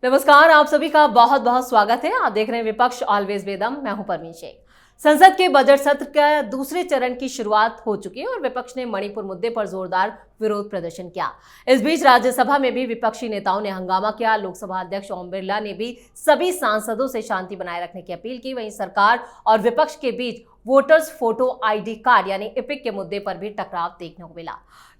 नमस्कार, आप सभी का बहुत बहुत स्वागत है। आप देख रहे हैं विपक्ष ऑलवेज वेदम। मैं हूं परवीन शेख। संसद के बजट सत्र का दूसरे चरण की शुरुआत हो चुकी है और विपक्ष ने मणिपुर मुद्दे पर जोरदार विरोध प्रदर्शन किया। इस बीच राज्यसभा में भी विपक्षी नेताओं ने हंगामा किया। लोकसभा अध्यक्ष ओम बिरला ने भी सभी सांसदों से शांति बनाए रखने की अपील की। वहीं सरकार और विपक्ष के बीच वोटर्स फोटो आईडी कार्ड यानी इपिक के मुद्दे पर भी टकराव देखने को मिला।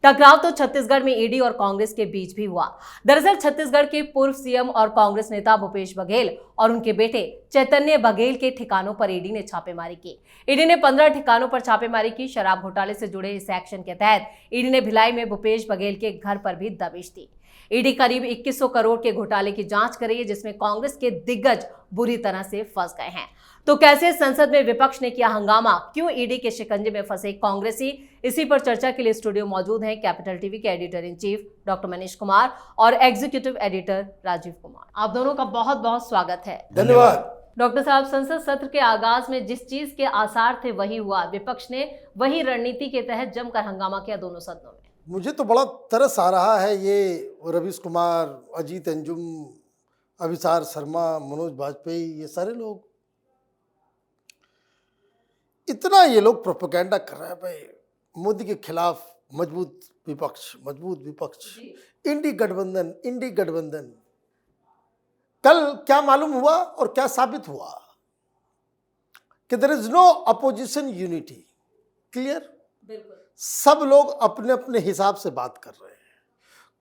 टकराव तो छत्तीसगढ़ में ईडी और कांग्रेस के बीच भी हुआ। दरअसल छत्तीसगढ़ के पूर्व सीएम और कांग्रेस नेता भूपेश बघेल और उनके बेटे चैतन्य बघेल के ठिकानों पर ईडी ने छापेमारी की। ईडी ने 15 ठिकानों पर छापेमारी की। शराब घोटाले से जुड़े इस एक्शन के तहत ईडी ने भिलाई में भूपेश बघेल के घर पर भी दबिश दी। ईडी करीब 2100 करोड़ के घोटाले की जांच कर रही है, जिसमें कांग्रेस के दिग्गज बुरी तरह से फंस गए हैं। तो कैसे संसद में विपक्ष ने किया हंगामा, क्यों ईडी के शिकंजे में फंसे कांग्रेसी, इसी पर चर्चा के लिए स्टूडियो मौजूद हैं कैपिटल टीवी के editor in chief doctor Manish Kumar और एग्जीक्यूटिव एडिटर राजीव कुमार। आप दोनों का बहुत बहुत स्वागत है। धन्यवाद। डॉक्टर साहब, संसद सत्र के आगाज में जिस चीज के आसार थे वही हुआ। विपक्ष ने वही रणनीति के तहत जमकर हंगामा किया दोनों सदनों में। मुझे तो बड़ा तरस आ रहा है, ये रवीश कुमार, अजीत अंजुम, अभिसार शर्मा, मनोज बाजपेयी, ये सारे लोग इतना ये लोग प्रोपेगेंडा कर रहे हैं भाई मोदी के खिलाफ। मजबूत विपक्ष, इंडी गठबंधन। कल क्या मालूम हुआ और क्या साबित हुआ कि there is no opposition unity. Clear? बिल्कुल। सब लोग अपने अपने हिसाब से बात कर रहे हैं।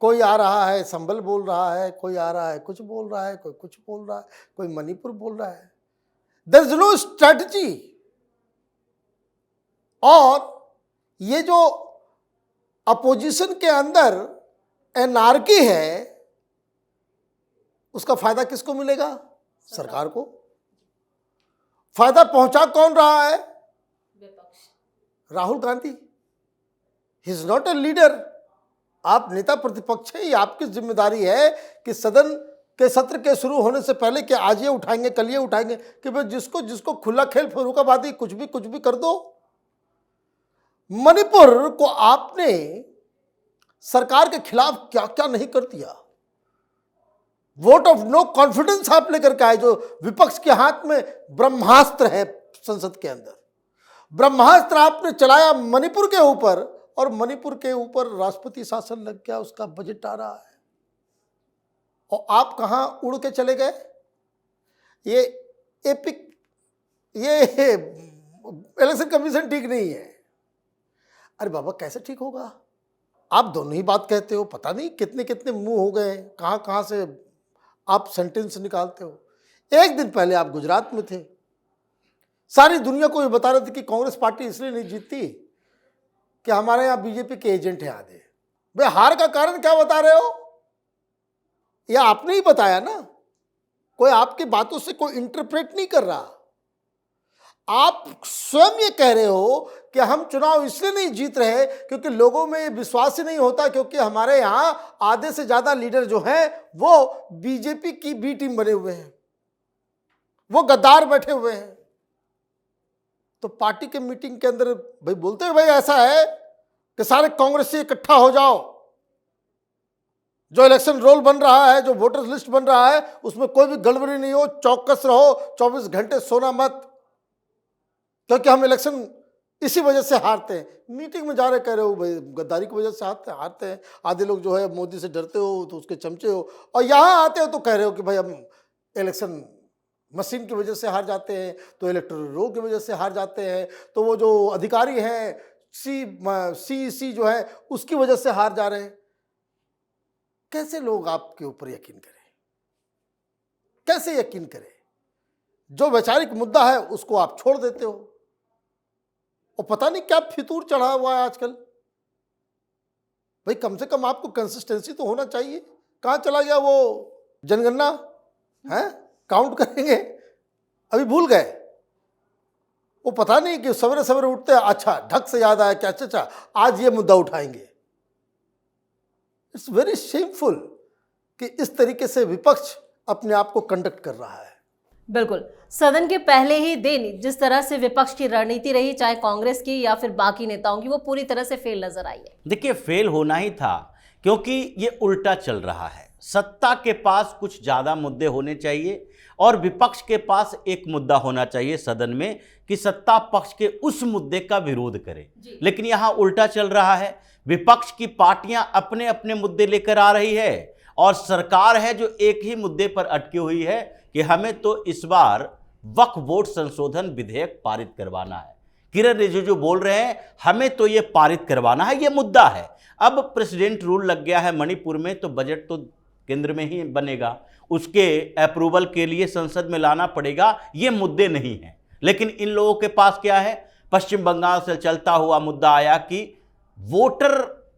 कोई आ रहा है संभल बोल रहा है, कोई आ रहा है कुछ बोल रहा है, कोई कुछ बोल रहा है, कोई मणिपुर बोल रहा है। There is no strategy. और ये जो अपोजिशन के अंदर एनार्की है, उसका फायदा किसको मिलेगा? सरकार को। फायदा पहुंचा कौन रहा है? विपक्ष। Rahul Gandhi. He is not a leader. आप नेता प्रतिपक्ष है, ये आपकी जिम्मेदारी है कि सदन के सत्र के शुरू होने से पहले कि आज ये उठाएंगे कल ये उठाएंगे कि भाई जिसको जिसको खुला खेल फरुखाबादी कुछ भी कर दो। मणिपुर को आपने सरकार के खिलाफ क्या क्या नहीं कर दिया। वोट ऑफ नो कॉन्फिडेंस आप लेकर के आए, जो विपक्ष के हाथ में ब्रह्मास्त्र है। संसद के अंदर ब्रह्मास्त्र आपने चलाया मणिपुर के ऊपर, और मणिपुर के ऊपर राष्ट्रपति शासन लग गया, उसका बजट आ रहा है, और आप कहां उड़ के चले गए? ये एपिक, ये इलेक्शन कमीशन ठीक नहीं है। अरे बाबा, कैसे ठीक होगा? आप दोनों ही बात कहते हो, पता नहीं कितने कितने मुंह हो गए, कहां कहां से आप सेंटेंस निकालते हो। एक दिन पहले आप गुजरात में थे, सारी दुनिया को ये बता रहे थे कि कांग्रेस पार्टी इसलिए नहीं जीतती कि हमारे यहाँ बीजेपी के एजेंट हैं आधे। भाई हार का कारण क्या बता रहे हो? यह आपने ही बताया ना। कोई आपकी बातों से कोई इंटरप्रेट नहीं कर रहा। आप स्वयं ये कह रहे हो कि हम चुनाव इसलिए नहीं जीत रहे क्योंकि लोगों में विश्वास ही नहीं होता, क्योंकि हमारे यहां आधे से ज्यादा लीडर जो हैं वो बीजेपी की बी टीम बने हुए हैं, वो गद्दार बैठे हुए हैं। तो पार्टी के मीटिंग के अंदर भाई बोलते हैं भाई ऐसा है कि सारे कांग्रेसी इकट्ठा हो जाओ, जो इलेक्शन रोल बन रहा है, जो वोटर्स लिस्ट बन रहा है, उसमें कोई भी गड़बड़ी नहीं हो, चौकस रहो, 24 घंटे सोना मत, क्योंकि हम इलेक्शन इसी वजह से हारते हैं। मीटिंग में जा रहे कह रहे हो भाई गद्दारी की वजह से हारते हैं। आधे लोग जो है मोदी से डरते हो तो उसके चमचे हो, और यहाँ आते हो तो कह रहे हो कि भाई हम इलेक्शन मशीन की वजह से हार जाते हैं, तो इलेक्टोरल रोल की वजह से हार जाते हैं, तो वो जो अधिकारी हैं CEC जो है उसकी वजह से हार जा रहे हैं। कैसे लोग आपके ऊपर यकीन करें? कैसे यकीन करें? जो वैचारिक मुद्दा है उसको आप छोड़ देते हो, और पता नहीं क्या फितूर चढ़ा हुआ है आजकल। भाई कम से कम आपको कंसिस्टेंसी तो होना चाहिए। कहाँ चला गया वो जनगणना है? काउंट करेंगे, अभी भूल गए। वो पता नहीं कि सवेरे सवेरे उठते हैं, अच्छा ढक से याद आया कि अच्छा आज ये मुद्दा उठाएंगे। इट्स वेरी शेमफुल कि इस तरीके से विपक्ष अपने आप को कंडक्ट कर रहा है। बिल्कुल। सदन के पहले ही दिन जिस तरह से विपक्ष की रणनीति रही, चाहे कांग्रेस की या फिर बाकी नेताओं की, वो पूरी तरह से फेल नजर आई है। देखिए, फेल होना ही था, क्योंकि ये उल्टा चल रहा है। सत्ता के पास कुछ ज्यादा मुद्दे होने चाहिए और विपक्ष के पास एक मुद्दा होना चाहिए सदन में कि सत्ता पक्ष के उस मुद्दे का विरोध करे। लेकिन यहां उल्टा चल रहा है, विपक्ष की पार्टियां अपने अपने मुद्दे लेकर आ रही है और सरकार है जो एक ही मुद्दे पर अटकी हुई है कि हमें तो इस बार वक्फ बोर्ड संशोधन विधेयक पारित करवाना है। किरण रिजिजू बोल रहे हैं हमें तो ये पारित करवाना है, ये मुद्दा है। अब प्रेसिडेंट रूल लग गया है मणिपुर में, तो बजट तो केंद्र में ही बनेगा, उसके अप्रूवल के लिए संसद में लाना पड़ेगा, ये मुद्दे नहीं हैं। लेकिन इन लोगों के पास क्या है, पश्चिम बंगाल से चलता हुआ मुद्दा आया कि वोटर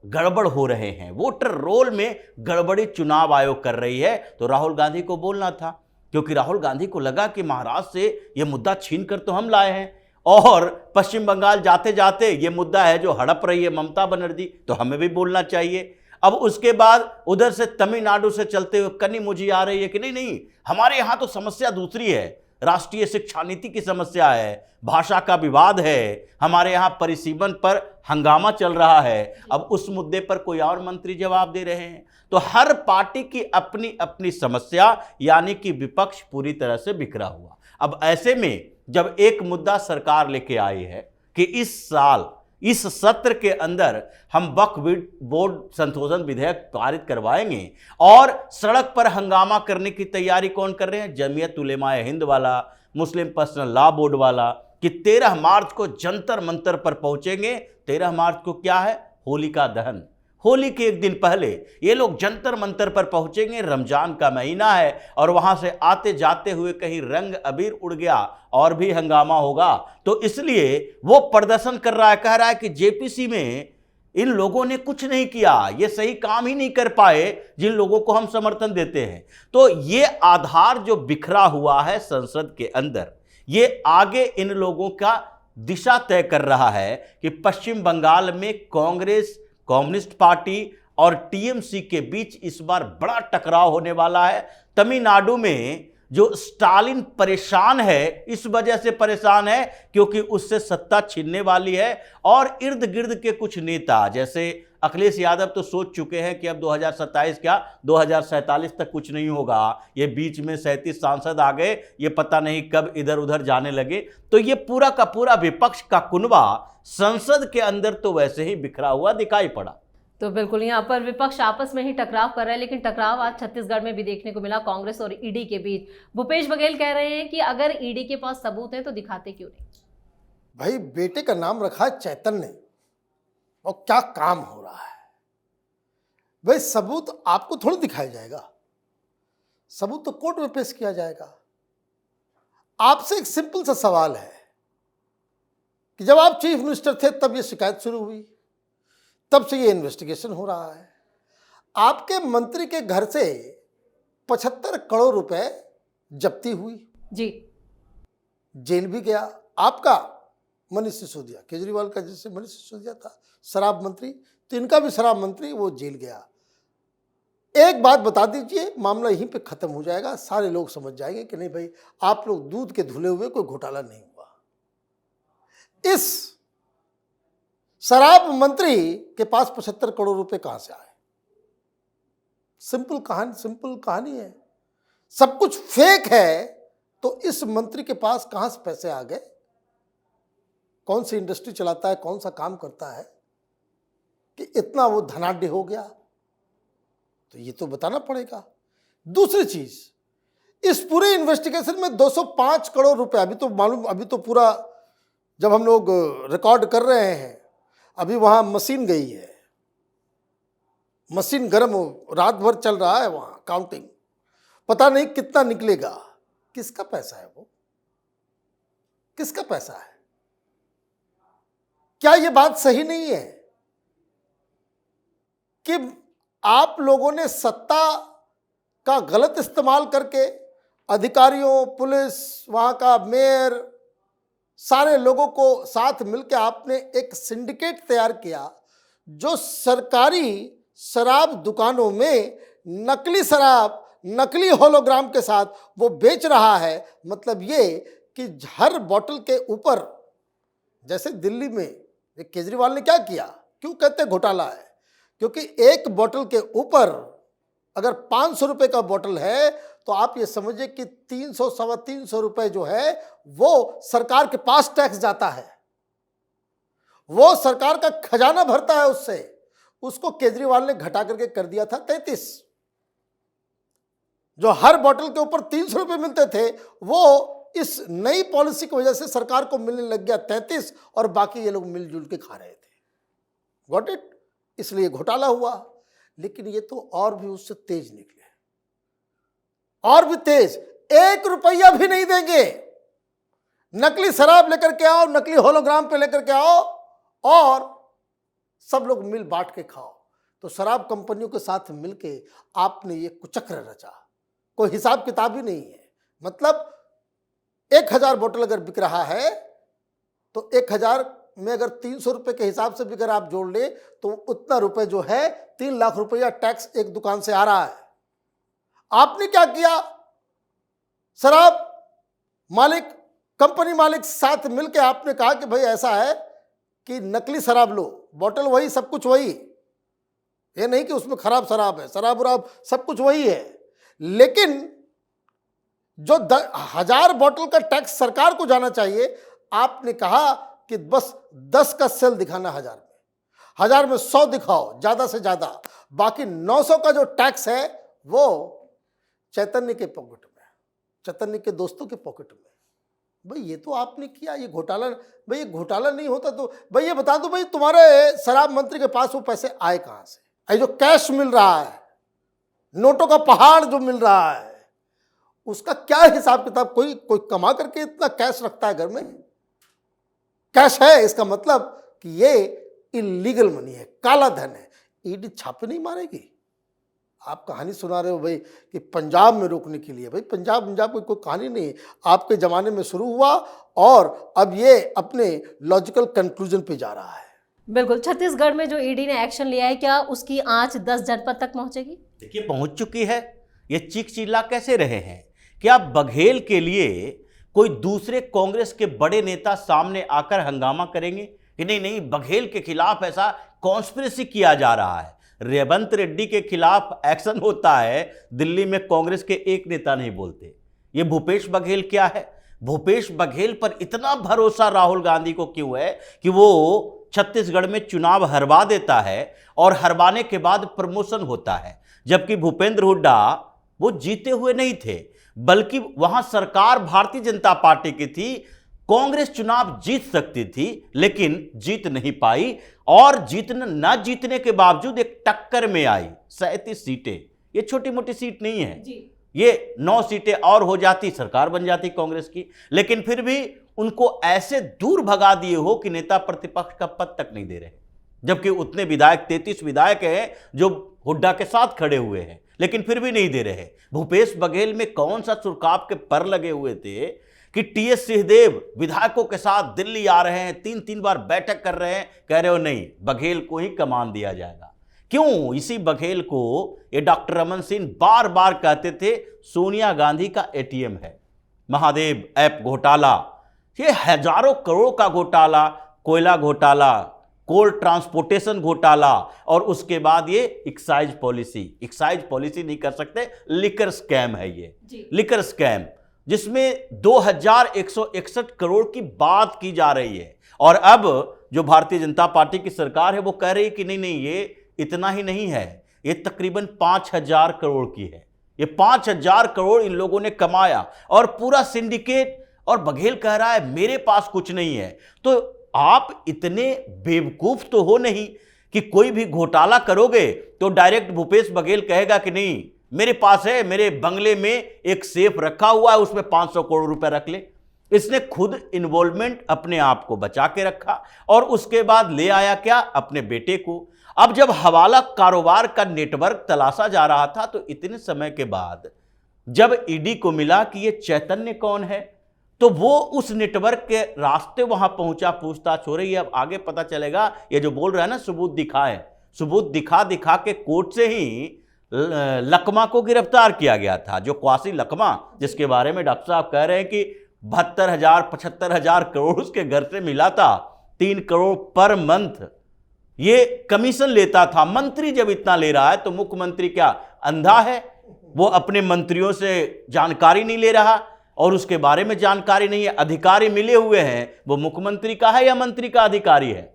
गड़बड़ हो रहे हैं, वोटर रोल में गड़बड़ी चुनाव आयोग कर रही है। तो राहुल गांधी को बोलना था, क्योंकि राहुल गांधी को लगा कि महाराष्ट्र से यह मुद्दा छीन कर तो हम लाए हैं और पश्चिम बंगाल जाते जाते ये मुद्दा है जो हड़प रही है ममता बनर्जी, तो हमें भी बोलना चाहिए। अब उसके बाद उधर से तमिलनाडु से चलते हुए कनी मुझी आ रही है कि नहीं नहीं, हमारे यहां तो समस्या दूसरी है, राष्ट्रीय शिक्षा नीति की समस्या है, भाषा का विवाद है, हमारे यहां परिसीमन पर हंगामा चल रहा है। अब उस मुद्दे पर कोई और मंत्री जवाब दे रहे हैं। तो हर पार्टी की अपनी अपनी समस्या, यानी कि विपक्ष पूरी तरह से बिखरा हुआ। अब ऐसे में जब एक मुद्दा सरकार लेके आई है कि इस साल इस सत्र के अंदर हम वक्फ बोर्ड संशोधन विधेयक पारित करवाएंगे, और सड़क पर हंगामा करने की तैयारी कौन कर रहे हैं, जमीयत उलेमाए हिंद वाला, मुस्लिम पर्सनल लॉ बोर्ड वाला, कि 13 मार्च को जंतर मंतर पर पहुंचेंगे। 13 मार्च को क्या है, होलिका दहन, होली के एक दिन पहले ये लोग जंतर मंतर पर पहुंचेंगे। रमजान का महीना है और वहां से आते जाते हुए कहीं रंग अबीर उड़ गया और भी हंगामा होगा। तो इसलिए वो प्रदर्शन कर रहा है, कह रहा है कि जेपीसी में इन लोगों ने कुछ नहीं किया, ये सही काम ही नहीं कर पाए जिन लोगों को हम समर्थन देते हैं। तो ये आधार जो बिखरा हुआ है संसद के अंदर, ये आगे इन लोगों का दिशा तय कर रहा है कि पश्चिम बंगाल में कांग्रेस, कम्युनिस्ट पार्टी और टीएमसी के बीच इस बार बड़ा टकराव होने वाला है। तमिलनाडु में जो स्टालिन परेशान है, इस वजह से परेशान है क्योंकि उससे सत्ता छीनने वाली है, और इर्द गिर्द के कुछ नेता जैसे अखिलेश यादव तो सोच चुके हैं कि अब 2027 क्या 2047 तक कुछ नहीं होगा। ये बीच में 37 सांसद आ गए, ये पता नहीं कब इधर उधर जाने लगे। तो ये पूरा का पूरा विपक्ष का कुनबा संसद के अंदर तो वैसे ही बिखरा हुआ दिखाई पड़ा। तो बिल्कुल यहाँ पर विपक्ष आपस में ही टकराव कर रहा है, लेकिन टकराव आज छत्तीसगढ़ में भी देखने को मिला कांग्रेस और ईडी के बीच। भूपेश बघेल कह रहे हैं कि अगर ईडी के पास सबूत है तो दिखाते क्यों नहीं। भाई बेटे का नाम रखा है चैतन्य, और क्या काम हो रहा है भाई, सबूत आपको थोड़ी दिखाया जाएगा, सबूत तो कोर्ट में पेश किया जाएगा। आपसे एक सिंपल सा सवाल है कि जब आप चीफ मिनिस्टर थे तब ये शिकायत शुरू हुई, तब से ये इन्वेस्टिगेशन हो रहा है। आपके मंत्री के घर से 75 करोड़ रुपए जब्ती हुई जी, जेल भी गया। आपका मनीष सिसोदिया, केजरीवाल का जैसे मनीष सिसोदिया था शराब मंत्री, तो इनका भी शराब मंत्री वो जेल गया। एक बात बता दीजिए, मामला यहीं पे खत्म हो जाएगा, सारे लोग समझ जाएंगे कि नहीं भाई आप लोग दूध के धुले हुए, कोई घोटाला नहीं हुआ। इस शराब मंत्री के पास 75 करोड़ रुपए कहां से आए? सिंपल कहानी है। सब कुछ फेक है तो इस मंत्री के पास कहां से पैसे आ गए? कौन सी इंडस्ट्री चलाता है, कौन सा काम करता है कि इतना वो धनाढ्य हो गया? तो ये तो बताना पड़ेगा। दूसरी चीज, इस पूरे इन्वेस्टिगेशन में 205 करोड़ रुपए, अभी तो मालूम, अभी तो पूरा जब हम लोग रिकॉर्ड कर रहे हैं, अभी वहां मशीन गई है, मशीन गर्म रात भर चल रहा है वहां काउंटिंग, पता नहीं कितना निकलेगा। किसका पैसा है वो? किसका पैसा है? क्या ये बात सही नहीं है कि आप लोगों ने सत्ता का गलत इस्तेमाल करके अधिकारियों, पुलिस, वहां का मेयर, सारे लोगों को साथ मिलकर आपने एक सिंडिकेट तैयार किया जो सरकारी शराब दुकानों में नकली शराब, नकली होलोग्राम के साथ वो बेच रहा है। मतलब ये कि हर बोतल के ऊपर, जैसे दिल्ली में केजरीवाल ने क्या किया, क्यों कहते घोटाला है? क्योंकि एक बोतल के ऊपर अगर 500 रुपए का बोतल है तो आप ये समझिए कि 300 सवा 300 रुपए जो है वो सरकार के पास टैक्स जाता है, वो सरकार का खजाना भरता है उससे। उसको केजरीवाल ने घटा करके कर दिया था 33। जो हर बोतल के ऊपर 300 रुपए मिलते थे वो इस नई पॉलिसी की वजह से सरकार को मिलने लग गया 33 और बाकी ये लोग मिलजुल के खा रहे थे। Got it? इसलिए घोटाला हुआ। लेकिन ये तो और भी उससे तेज निकले, और भी तेज। 1 रुपया भी नहीं देंगे। नकली शराब लेकर के आओ, नकली होलोग्राम पे लेकर के आओ और सब लोग मिल बांट के खाओ। तो शराब कंपनियों के साथ मिलके आपने ये कुचक्र रचा, कोई हिसाब किताब ही नहीं है। मतलब 1000 बोतल अगर बिक रहा है तो 1000 में अगर 300 रुपए के हिसाब से भी अगर आप जोड़ ले तो उतना रुपए जो है 3 लाख रुपया टैक्स एक दुकान से आ रहा है। आपने क्या किया? शराब मालिक, कंपनी मालिक साथ मिलकर आपने कहा कि भाई ऐसा है कि नकली शराब लो, बोतल वही, सब कुछ वही, ये नहीं कि उसमें खराब शराब है, शराब उराब सब कुछ वही है। लेकिन जो 1000 बोतल का टैक्स सरकार को जाना चाहिए, आपने कहा कि बस 10 का सेल दिखाना 1000 में, 1000 में 100 दिखाओ ज्यादा से ज्यादा, बाकी 900 का जो टैक्स है वो चैतन्य के पॉकेट में, चैतन्य के दोस्तों के पॉकेट में। भाई ये तो आपने किया, ये घोटाला। भाई ये घोटाला नहीं होता तो भाई ये बता दो, भाई तुम्हारे शराब मंत्री के पास वो पैसे आए कहां से? ये जो कैश मिल रहा है, नोटों का पहाड़ जो मिल रहा है, उसका क्या हिसाब किताब? कोई कमा करके इतना कैश रखता है घर में? कैश है, इसका मतलब कि ये इलीगल मनी है, काला धन है। ईडी छापे नहीं मारेगी। आप कहानी सुना रहे हो भाई कि पंजाब में रोकने के लिए। भाई पंजाब की कोई कहानी नहीं, आपके जमाने में शुरू हुआ और अब ये अपने लॉजिकल कंक्लूजन पे जा रहा है। बिल्कुल। छत्तीसगढ़ में जो ईडी ने एक्शन लिया है, क्या उसकी आंच 10 जनपद तक पहुंचेगी? देखिए पहुंच चुकी है। ये चीख चिल्ला कैसे रहे हैं? क्या बघेल के लिए कोई दूसरे कांग्रेस के बड़े नेता सामने आकर हंगामा करेंगे कि नहीं नहीं बघेल के खिलाफ ऐसा कॉन्स्पिरेसी किया जा रहा है? रेवंत रेड्डी के खिलाफ एक्शन होता है, दिल्ली में कांग्रेस के एक नेता नहीं बोलते। ये भूपेश बघेल क्या है? भूपेश बघेल पर इतना भरोसा राहुल गांधी को क्यों है कि वो छत्तीसगढ़ में चुनाव हरवा देता है और हरवाने के बाद प्रमोशन होता है, जबकि भूपेंद्र हुड्डा वो जीते हुए नहीं थे, बल्कि वहां सरकार भारतीय जनता पार्टी की थी। कांग्रेस चुनाव जीत सकती थी लेकिन जीत नहीं पाई और न जीतने के बावजूद एक टक्कर में आई 37 सीटें। ये छोटी मोटी सीट नहीं है जी। ये 9 सीटें और हो जाती, सरकार बन जाती कांग्रेस की। लेकिन फिर भी उनको ऐसे दूर भगा दिए हो कि नेता प्रतिपक्ष का पद तक नहीं दे रहे, जबकि उतने विधायक 33 विधायक हैं जो हुड्डा के साथ खड़े हुए हैं, लेकिन फिर भी नहीं दे रहे। भूपेश बघेल में कौन सा सुरकाब के पर लगे हुए थे कि टीएस सिंहदेव विधायकों के साथ दिल्ली आ रहे हैं, 3-3 बार बैठक कर रहे हैं, कह रहे हो नहीं बघेल को ही कमान दिया जाएगा। क्यों? इसी बघेल को ये डॉक्टर रमन सिंह बार बार कहते थे सोनिया गांधी का एटीएम है। महादेव ऐप घोटाला, ये हजारों करोड़ का घोटाला, कोयला घोटाला, कोल ट्रांसपोर्टेशन घोटाला, और उसके बाद ये एक्साइज पॉलिसी नहीं कर सकते, लिकर स्कैम है ये, लिकर स्कैम, जिसमें 2161 करोड़ की बात की जा रही है। और अब जो भारतीय जनता पार्टी की सरकार है वो कह रही है कि नहीं नहीं ये इतना ही नहीं है, ये तकरीबन 5000 करोड़ की है। ये 5000 करोड़ इन लोगों ने कमाया और पूरा सिंडिकेट, और बघेल कह रहा है मेरे पास कुछ नहीं है। तो आप इतने बेवकूफ तो हो नहीं कि कोई भी घोटाला करोगे तो डायरेक्ट भूपेश बघेल कहेगा कि नहीं मेरे पास है, मेरे बंगले में एक सेफ रखा हुआ है उसमें 500 करोड़ रुपए रख ले। इसने खुद इन्वॉल्वमेंट अपने आप को बचा के रखा और उसके बाद ले आया क्या? अपने बेटे को। अब जब हवाला कारोबार का नेटवर्क तलाशा जा रहा था तो इतने समय के बाद जब ईडी को मिला कि ये चैतन्य कौन है, तो वो उस नेटवर्क के रास्ते वहां पहुंचा, पूछताछ हो रही है। अब आगे पता चलेगा, ये जो बोल रहा है ना सबूत दिखाए, सबूत दिखा दिखा के कोर्ट से ही लकमा को गिरफ्तार किया गया था, जो क्वासी लकमा, जिसके बारे में डॉक्टर साहब कह रहे हैं कि 72,000-75,000 करोड़ उसके घर से मिला था, 3 करोड़ पर मंथ ये कमीशन लेता था। मंत्री जब इतना ले रहा है तो मुख्यमंत्री क्या अंधा है, वो अपने मंत्रियों से जानकारी नहीं ले रहा और उसके बारे में जानकारी नहीं है। अधिकारी मिले हुए हैं, वो मुख्यमंत्री का है या मंत्री का अधिकारी है।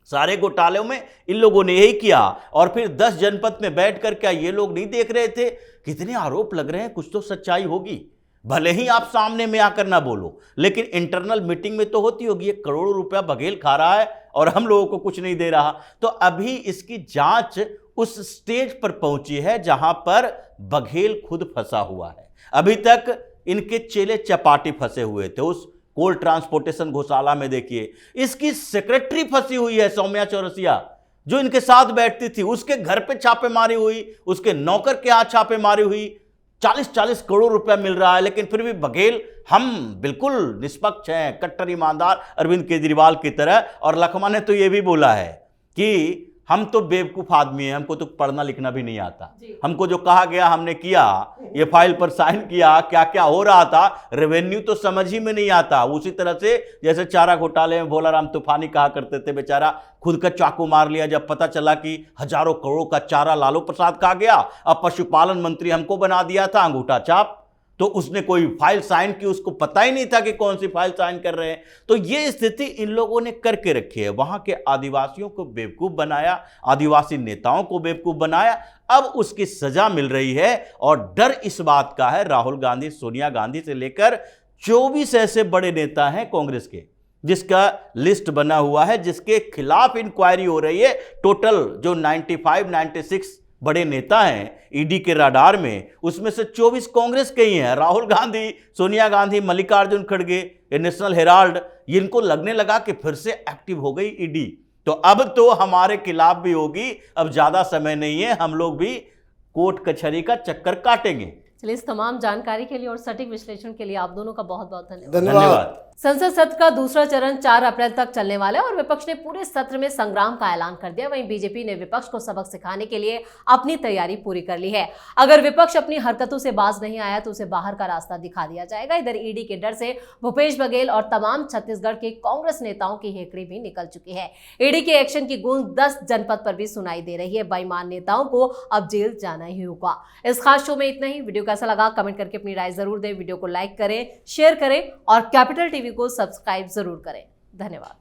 सारे घोटालों में इन लोगों ने यही किया। और फिर 10 जनपद में बैठकर क्या ये लोग नहीं देख रहे थे कितने आरोप लग रहे हैं, कुछ तो सच्चाई होगी, भले ही आप सामने में आकर ना बोलो, लेकिन इंटरनल मीटिंग में तो होती होगी। 1 करोड़ रुपया बघेल खा रहा है और हम लोगों को कुछ नहीं दे रहा। तो अभी इसकी जांच उस स्टेज पर पहुंची है जहां पर बघेल खुद फंसा हुआ है। अभी तक इनके चेले चपाटी फंसे हुए थे उस कोल ट्रांसपोर्टेशन घोटाला में। देखिए, इसकी सेक्रेटरी फंसी हुई है, सौम्या चौरसिया, जो इनके साथ बैठती थी, उसके घर पे छापेमारी हुई, उसके नौकर के हाथ छापेमारी हुई। 40-40 करोड़ रुपया मिल रहा है, लेकिन फिर भी बघेल हम बिल्कुल निष्पक्ष हैं, कट्टर ईमानदार अरविंद केजरीवाल की तरह। और लखमा ने तो यह भी बोला है कि हम तो बेवकूफ आदमी हैं, हमको तो पढ़ना लिखना भी नहीं आता, हमको जो कहा गया हमने किया, ये फाइल पर साइन किया, क्या क्या हो रहा था, रेवेन्यू तो समझ ही में नहीं आता। उसी तरह से जैसे चारा घोटाले में भोलाराम तूफानी कहा करते थे, बेचारा खुद का चाकू मार लिया जब पता चला कि हजारों करोड़ का चारा लालू प्रसाद खा गया। अब पशुपालन मंत्री हमको बना दिया था अंगूठा छाप, तो उसने कोई फाइल साइन की, उसको पता ही नहीं था कि कौन सी फाइल साइन कर रहे हैं। तो ये स्थिति इन लोगों ने करके रखी है, वहां के आदिवासियों को बेवकूफ बनाया, आदिवासी नेताओं को बेवकूफ बनाया। अब उसकी सजा मिल रही है और डर इस बात का है, राहुल गांधी, सोनिया गांधी से लेकर 24 ऐसे बड़े नेता हैं कांग्रेस के जिसका लिस्ट बना हुआ है, जिसके खिलाफ इंक्वायरी हो रही है। टोटल जो 96 बड़े नेता हैं ईडी के राडार में, उसमें से 24 कांग्रेस के ही हैं। राहुल गांधी, सोनिया गांधी, मल्लिकार्जुन खड़गे, ये नेशनल हेराल्ड, इनको लगने लगा कि फिर से एक्टिव हो गई ईडी, तो अब तो हमारे खिलाफ भी होगी। अब ज्यादा समय नहीं है, हम लोग भी कोर्ट कचहरी का चक्कर काटेंगे। चलिए, इस तमाम जानकारी के लिए और सटीक विश्लेषण के लिए आप दोनों का बहुत बहुत धन्यवाद। धन्यवाद। संसद सत्र का दूसरा चरण 4 अप्रैल तक चलने वाला है और विपक्ष ने पूरे सत्र में संग्राम का ऐलान कर दिया। वहीं बीजेपी ने विपक्ष को सबक सिखाने के लिए अपनी तैयारी पूरी कर ली है। अगर विपक्ष अपनी हरकतों से बाज नहीं आया तो उसे बाहर का रास्ता दिखा दिया जाएगा। इधर ईडी के डर से भूपेश बघेल और तमाम छत्तीसगढ़ के कांग्रेस नेताओं की हेकड़ी भी निकल चुकी है। ईडी के एक्शन की गूंज 10 जनपद पर भी सुनाई दे रही है। बेईमान नेताओं को अब जेल जाना ही होगा। इस खास शो में इतना ही। वीडियो कैसा लगा कमेंट करके अपनी राय जरूर दें। वीडियो को लाइक करें, शेयर करें और कैपिटल टीवी को सब्सक्राइब जरूर करें। धन्यवाद।